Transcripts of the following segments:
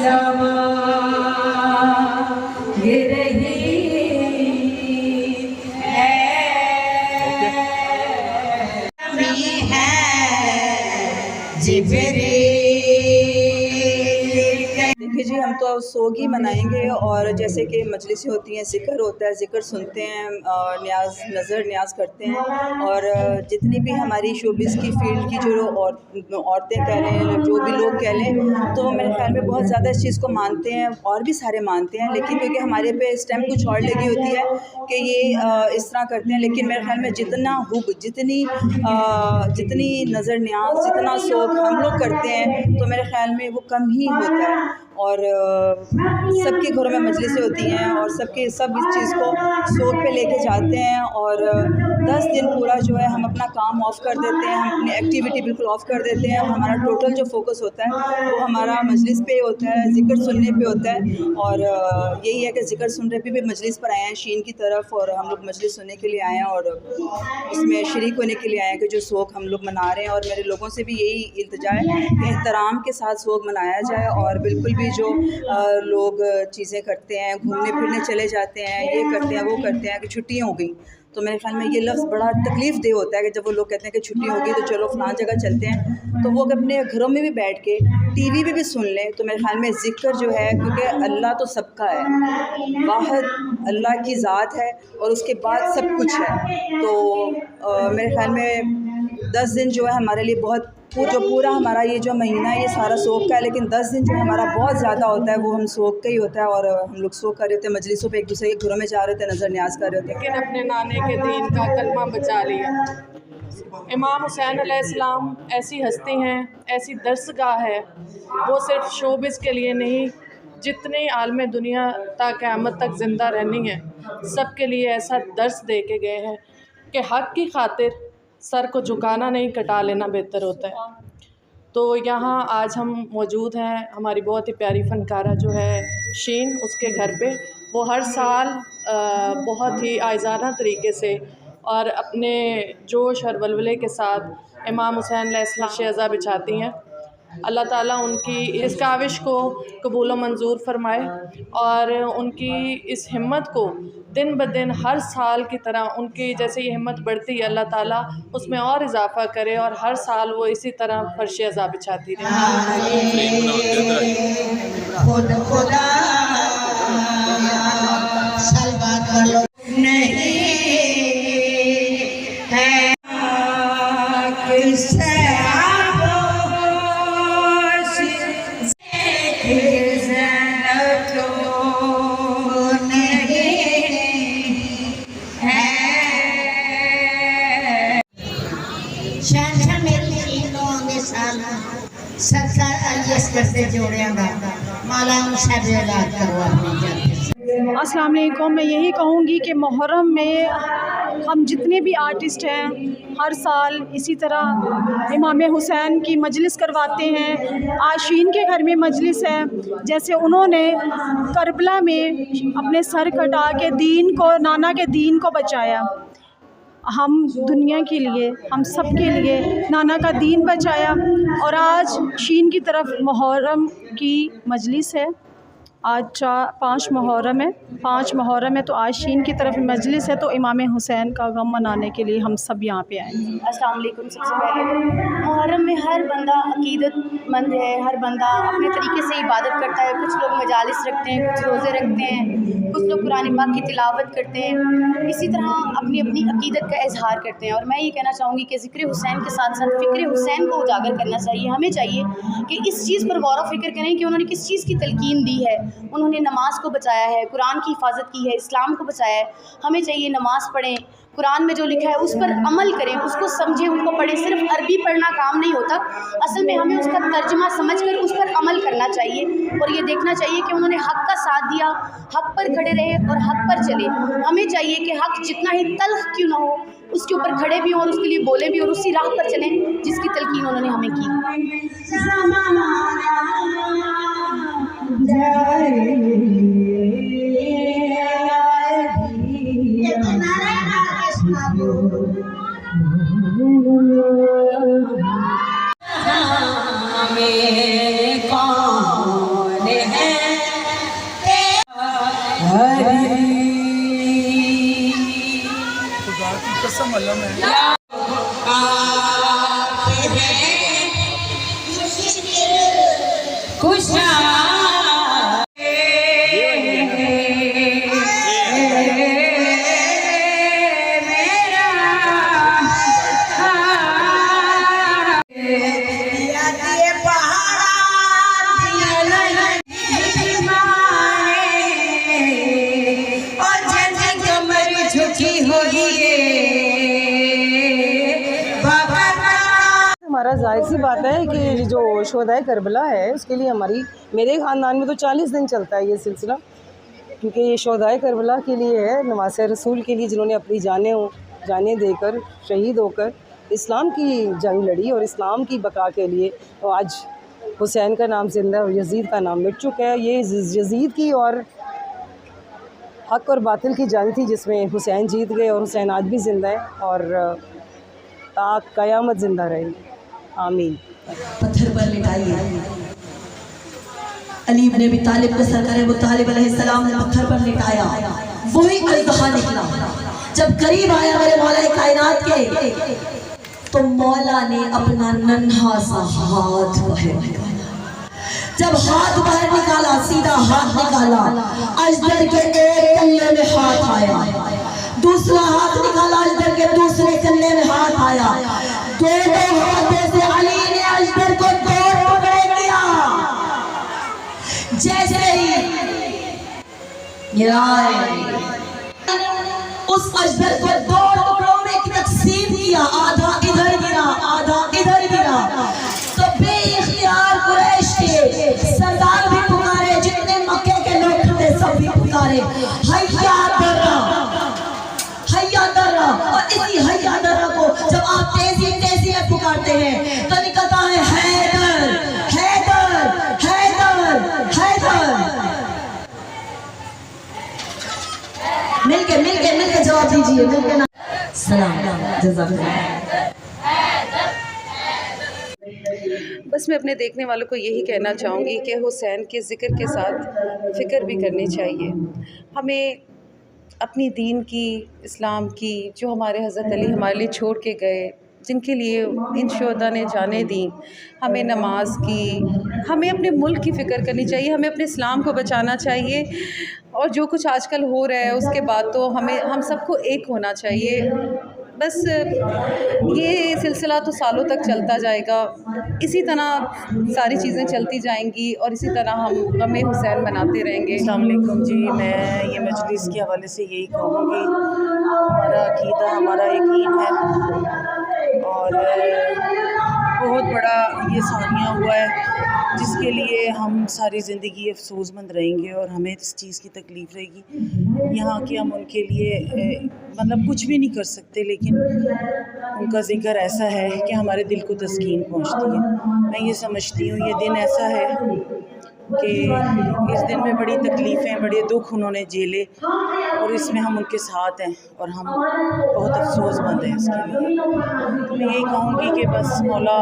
सिलवा गिर रही है जिब्रील। देखिए जी, हम तो सोग ही मनाएंगे और जैसे कि मजलिसें होती हैं, ज़िक्र होता है, ज़िक्र सुनते हैं, न्याज नज़र न्याज करते हैं। और जितनी भी हमारी शोबिज़ की फ़ील्ड की जो औरतें कह लें, जो भी लोग कह लें, तो मेरे ख़्याल में बहुत ज़्यादा इस चीज़ को मानते हैं और भी सारे मानते हैं। लेकिन क्योंकि हमारे पे स्टैम्प कुछ और लगी होती है कि ये इस तरह करते हैं, लेकिन मेरे ख़्याल में जितना हुब जितनी नज़र न्याज, जितना सोग हम लोग करते हैं, तो मेरे ख़्याल में वो कम ही होता है। और सबके घरों में मजलिसें होती हैं और सब इस चीज़ को सोग पे लेके जाते हैं। और 10 दिन पूरा जो है हम अपना काम ऑफ़ कर देते हैं, हम अपनी एक्टिविटी बिल्कुल ऑफ़ कर देते हैं। हमारा टोटल जो फ़ोकस होता है वो हमारा मजलिस पे होता है, ज़िक्र सुनने पे होता है। और यही है कि ज़िक्र सुन रहे भी मजलिस पर आए हैं शीन की तरफ, और हम लोग मजलिस सुनने के लिए आए हैं और उसमें शरीक होने के लिए आए हैं कि जो सोग हम लोग मना रहे हैं। और मेरे लोगों से भी यही इल्तिजा है कि एहतराम के साथ सोग मनाया जाए, और बिल्कुल भी जो लोग चीज़ें करते हैं, घूमने फिरने चले जाते हैं, ये करते हैं, वो करते हैं कि छुट्टियाँ हो गई, तो मेरे ख़्याल में ये लफ्ज़ बड़ा तकलीफ़ देह होता है कि जब वो लोग कहते हैं कि छुट्टी होगी तो चलो फ़लाँ जगह चलते हैं, तो वो अपने घरों में भी बैठ के टीवी पे भी सुन लें। तो मेरे ख़्याल में ज़िक्र जो है, क्योंकि अल्लाह तो सबका है, वाहिद अल्लाह की ज़ात है और उसके बाद सब कुछ है। तो मेरे ख़्याल में 10 दिन जो है हमारे लिए बहुत पूरा हमारा ये जो महीना है ये सारा सोग का है, लेकिन 10 दिन जो हमारा बहुत ज़्यादा होता है वो हम सोग का ही होता है। और हम लोग सोग कर रहे होते हैं, मजलिसों पे एक दूसरे के घरों में जा रहे होते हैं, नज़र न्याज कर रहे होते हैं। लेकिन अपने नाने के दीन का कलमा बचा लिया। इमाम हुसैन अलैहिस्सलाम ऐसी हस्ती हैं, ऐसी दर्सगाह है, वो सिर्फ शोबिस के लिए नहीं, जितनी आलम दुनिया ता क़यामत तक ज़िंदा रहनी है, सब के लिए ऐसा दर्स दे के गए हैं कि हक़ की खातिर सर को झुकाना नहीं, कटा लेना बेहतर होता है। तो यहाँ आज हम मौजूद हैं, हमारी बहुत ही प्यारी फ़नकारा जो है शीन, उसके घर पे। वो हर साल बहुत ही आइज़ाना तरीके से और अपने जोश और वलवले के साथ इमाम हुसैन अलैहिस्सलाम शहज़ा बिछाती हैं। अल्लाह ताला उनकी इस काविश को कबूल व मंजूर फ़रमाए और उनकी इस हिम्मत को दिन ब दिन हर साल की तरह उनकी जैसे ये हिम्मत बढ़ती है, अल्लाह ताला उसमें और इजाफ़ा करे और हर साल वो इसी तरह फ़र्श अज़ा बिछाती अस्सलाम वालेकुम। मैं यही कहूँगी कि मुहर्रम में हम जितने भी आर्टिस्ट हैं हर साल इसी तरह इमाम हुसैन की मजलिस करवाते हैं। आशीन के घर में मजलिस है, जैसे उन्होंने करबला में अपने सर कटा के दीन को, नाना के दीन को बचाया, हम दुनिया के लिए, हम सब के लिए नाना का दीन बचाया। और आज शीन की तरफ मुहर्रम की मजलिस है, आज 5 मुहर्रम है, 5 मुहर्रम है, तो आज शीन की तरफ मजलिस है, तो इमाम हुसैन का गम मनाने के लिए हम सब यहाँ पे आए हैं। अस्सलाम वालेकुम। सबसे पहले मुहर्रम में हर बंदा अकीदतमंद है, हर बंदा अपने तरीके से इबादत करता है। कुछ लोग मजालिस रखते हैं, कुछ रोज़े रखते हैं, कुछ लोग कुरान पाक की तिलावत करते हैं, इसी तरह अपनी अपनी अकीदत का इजहार करते हैं। और मैं ये कहना चाहूँगी कि ज़िक्र हुसैन के साथ साथ फ़िक्र हुसैन को उजागर करना चाहिए। हमें चाहिए कि इस चीज़ पर गौर व फ़िक्र करें कि उन्होंने किस चीज़ की तलकीन दी है। उन्होंने नमाज को बचाया है, कुरान की हिफाजत की है, इस्लाम को बचाया है। हमें चाहिए नमाज़ पढ़ें, कुरान में जो लिखा है उस पर अमल करें, उसको समझें, उनको पढ़ें। सिर्फ अरबी पढ़ना काम नहीं होता, असल में हमें उसका तर्जुमा समझकर उस पर अमल करना चाहिए। और ये देखना चाहिए कि उन्होंने हक़ का साथ दिया, हक़ पर खड़े रहे और हक़ पर चले। हमें चाहिए कि हक़ जितना ही तल्ख़ क्यों ना हो, उसके ऊपर खड़े भी हों और उसके लिए बोले भी और उसी राह पर चलें जिसकी तलकीन उन्होंने हमें की। में कौन है हमारा जाहिर सी बात है कि जो शोहदाए करबला है उसके लिए मेरे ख़ानदान में तो 40 दिन चलता है ये सिलसिला, क्योंकि ये शोहदाए करबला के लिए है, नवासे रसूल के लिए, जिन्होंने अपनी जानें देकर शहीद होकर इस्लाम की जंग लड़ी और इस्लाम की बका के लिए। तो आज हुसैन का नाम जिंदा और यजीद का नाम मिट चुका है। ये यजीद की और हक़ और बातिल की जंग थी जिसमें हुसैन जीत गए और हुसैन आज भी ज़िंदा है और क़यामत ज़िंदा रहेगी। आमीन। पत्थर पर लिटाइए। अली इब्न अबी तालिब को सरकार मुत्तालिब अलैहिस्सलाम ने पत्थर पर लिटाया, वही अज़हा निकला। जब करीब आया मेरे मौला कायनात के, तो मौला ने अपना नन्हा सा हाथ बाहर निकाला। जब हाथ बाहर निकाला, सीधा हाथ निकाला, अजदर के एक कल्ले में हाथ आया, दूसरा हाथ निकाला, अजदर के दूसरे कल्ले में हाथ आया। दोनों हाथों से अली ने अजदर को दो टुकड़े किया। जैसे ही उस अजदर को दो टुकड़ों में तकसीम किया, आधा इधर गिरा, आधा इधर गिरा, तो बेइख्तियार कुरैश के सरदार भी पुकारे, जितने मक्के के लोग थे सब भी पुकारे, हैया दर्रा, हैया दर्रा। और इसी हैया दर्रा को जब आप तेजी तेजी में पुकारते हैं तो निकलता है हैदर, हैदर, हैदर, हैदर। मिलके जवाब दीजिए, मिलके ना। सलाम, जज़ाकल्लाह। बस मैं अपने देखने वालों को यही कहना चाहूँगी कि हुसैन के ज़िक्र के साथ फ़िक्र भी करनी चाहिए। हमें अपनी दीन की, इस्लाम की, जो हमारे हज़रत अली हमारे लिए छोड़ के गए, जिनके लिए इन शोहदा ने जानें दी, हमें नमाज की, हमें अपने मुल्क की फ़िक्र करनी चाहिए, हमें अपने इस्लाम को बचाना चाहिए। और जो कुछ आजकल हो रहा है उसके बाद तो हम सबको एक होना चाहिए। बस ये सिलसिला तो सालों तक चलता जाएगा, इसी तरह सारी चीज़ें चलती जाएंगी और इसी तरह हम हमें हुसैन बनाते रहेंगे। अस्सलाम वालेकुम जी, मैं ये मजलिस के हवाले से यही कहूँगी, हमारा अक़ीदा, हमारा यकीन है और बहुत बड़ा ये सानिया हुआ है जिसके लिए हम सारी ज़िंदगी अफसोसमंद रहेंगे और हमें इस चीज़ की तकलीफ़ रहेगी। यहाँ के हम उनके लिए मतलब कुछ भी नहीं कर सकते, लेकिन उनका ज़िक्र ऐसा है कि हमारे दिल को तस्कीन पहुँचती है। मैं ये समझती हूँ ये दिन ऐसा है कि इस दिन में बड़ी तकलीफ़ें, बड़े दुख उन्होंने झेले और इसमें हम उनके साथ हैं और हम बहुत अफसोसमंद हैं इसके लिए। तो मैं यही कहूँगी कि बस मौला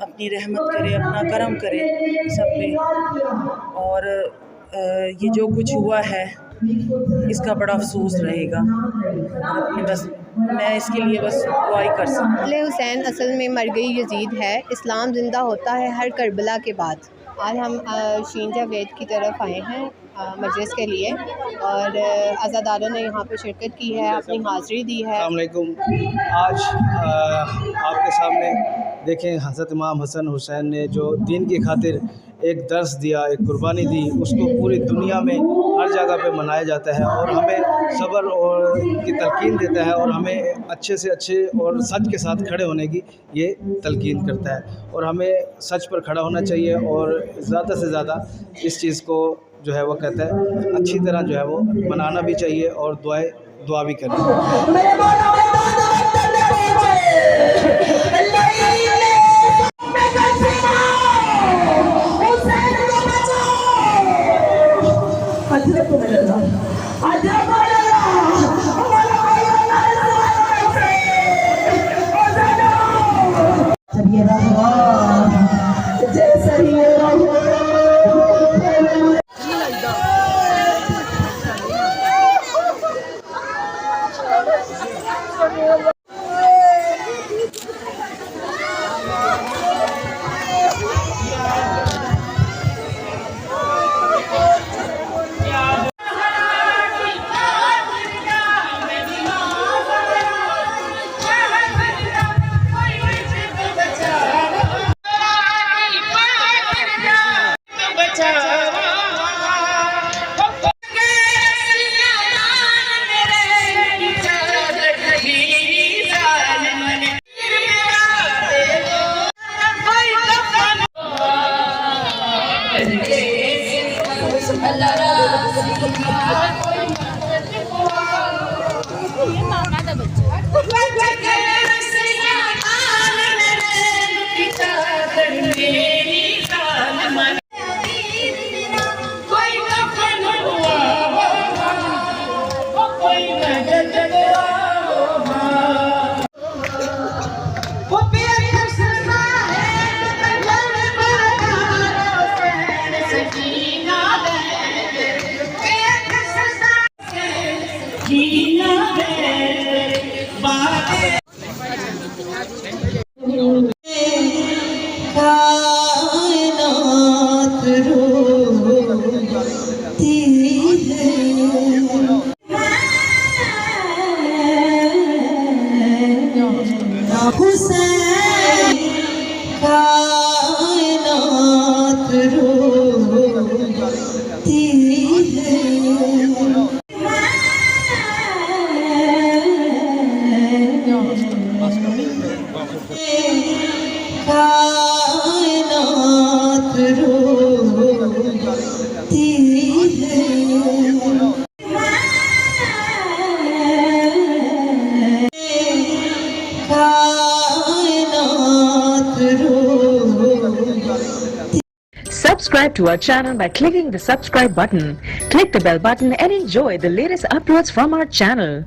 अपनी रहमत करे, अपना करम करे सब पे, और ये जो कुछ हुआ है इसका बड़ा अफसोस रहेगा। बस मैं इसके लिए बस दुआ ही कर सकती हूँ। हुसैन असल में मर गई यजीद है, इस्लाम ज़िंदा होता है हर करबला के बाद। आज हम शीन जावेद की तरफ आए हैं मजलिस के लिए और अज़ादारों ने यहाँ पे शिरकत की है, अपनी हाज़िरी दी है। अस्सलाम वालेकुम। आज आपके सामने देखें हज़रत इमाम हसन हुसैन ने जो दीन की खातिर एक दर्स दिया, एक कुर्बानी दी, उसको पूरी दुनिया में हर जगह पे मनाया जाता है और हमें सब्र और की तलकीन देता है और हमें अच्छे से अच्छे और सच के साथ खड़े होने की ये तलकीन करता है और हमें सच पर खड़ा होना चाहिए और ज़्यादा से ज़्यादा इस चीज़ को जो है वो कहता है अच्छी तरह जो है वो मनाना भी चाहिए और दुआ भी करनी कायनात रोती है हुसैन कायनात रोती है कायनात रोती है कायनात रोती। Subscribe to our channel by clicking the subscribe button. Click the bell button and enjoy the latest uploads from our channel.